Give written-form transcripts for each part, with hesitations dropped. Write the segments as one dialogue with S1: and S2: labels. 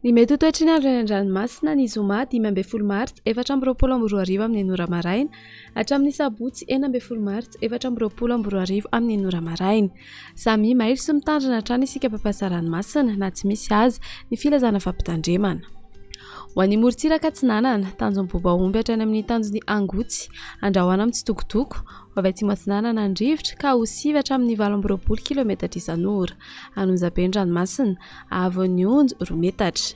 S1: Ny mety ho toetry ny andro eny an-dranomasina ny zoma 12 martsa 2024 amin'ny ora maraina hatramin'ny sabotsy 14 martsa 2024 amin'ny ora maraina. Samy mahery sy mitandrina hatrany isika mpampiasa ranomasina na tsy misy azy ny filazana fampitandremana. Ho an'ny morontsiraka Atsinanana, tanjon'ny Bobaomby hatrany amin'ny tanjon'ny Angotsy, andrahoana amin'ny tsitokotoko, ho avy atsimo Atsinanana andrivotra ka ho sivy hatramin'ny 20 kilometatra isan'ora. Anonjabe-dranomasina, Avon'ny Onjo 2 metatra.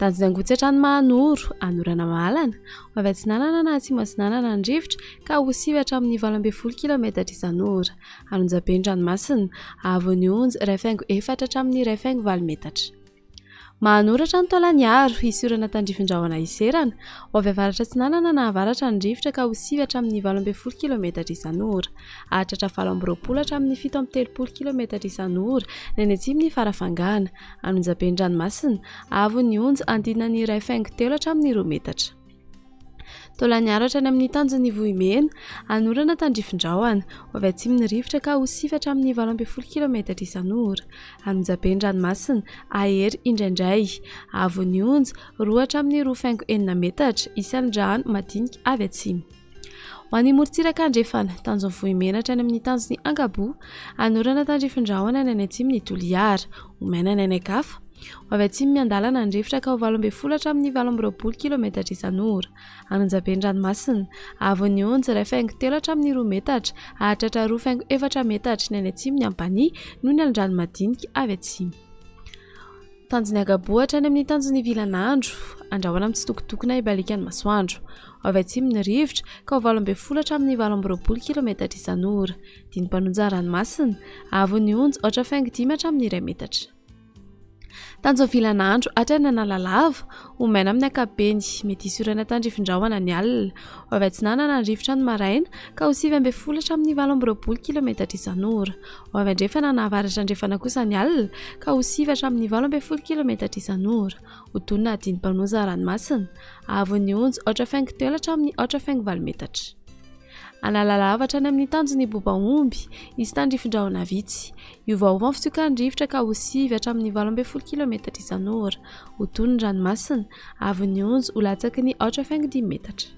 S1: Tanjon'ny Angotsy hatrany Mahanoro, Anorana Mahalana, ho avy Atsinanana na atsimo Atsinanana andrivotra ka ho sivy hatramin'ny 20 kilometatra isan'ora. Anonjabe-dranomasina, Avon'ny Onjo 2.4 hatramin'ny 2.4 metatra. Mahanoratra ny Taolagnaro, isorana tandrifin-drahona iserana, ho avy avaratra Atsinanana na avaratra andrivotra ka ho sivy hatramin'ny 20 kilometatra isan'ora. Ahatratra 20 hatramin'ny 7.30 kilometatra isan'ora ny any atsimony farafangana. Anonjabe-dranomasina, Avon'ny Onjo andinina ny 2.3 hatramin'ny 2 metatra. Taolagnaro hatrany amin'ny tanjon'ny Vohimena, anorana tandrifin-drahona, ho avy atsimony rivotra ka ho sivy hatramin'ny 20 kilometatra isan'ora. Anonjabe-dranomasina, Ahery indraindray, Avon'ny Onjo 2 hatramin'ny 2.4 metatra isan'ny rano madinika avy atsimo. Ho an'ny morontsiraka andrefana, tanjon'ny Vohimena hatrany amin'ny tanjon'ny Angabo, anorana tandrifin-drahona ny any atsimony Toliara, ho maina ny any Akafa, ho avy atsimo miandalana andrivotra ka ho 20 hatramin'ny 20 kilometatra isan'ora. Anonjabe-dranomasina, Avon'ny Onjo 2.3 hatramin'ny 2 metatra, ahatratra 2.4 metatra ny any atsimony Ampania noho ny any rano madinika avy atsimo. Tanjon'ny Angabo hatrany amin'ny tanjon'ny Vilanandro, andrahoana amin'ny tsitokotoko na ibalikan'ny masoandro, ho avy atsimony rivotra ka ho 20 hatramin'ny 20 kilometatra isan'ora. Dinim-panonja ranomasina, Avon'ny Onjo 4.5 hatramin'ny 2 metatra. Tanjon'ny Vilanandro hatrany Analalava, ho maina amin'ny ankapobeny, mety isorana tandrifin-drahona ny alina, ho avy Atsinanana andrivotra ny maraina ka ho 9 hatramin'ny 20 kilometatra isan'ora. Ho avy andrefana na avaratra andrefana kosa ny alina ka ho 9 hatramin'ny 20 kilometatra isan'ora. Ho tonona dinim-panonja ranomasina, Avon'ny Onjo 4.3 hatramin'ny 4.4 metatra. Analalava hatrany amin'ny tanjon'ny Bobaomby, izy tandrifin-drahona vitsy. Iovaova ny fitsokan-drivotra ka ho 9 hatramin'ny 20 kilometatra isan'ora. Ho tonony ranomasina, Avon'ny Onjo ho latsaky ny 4.10 metatra.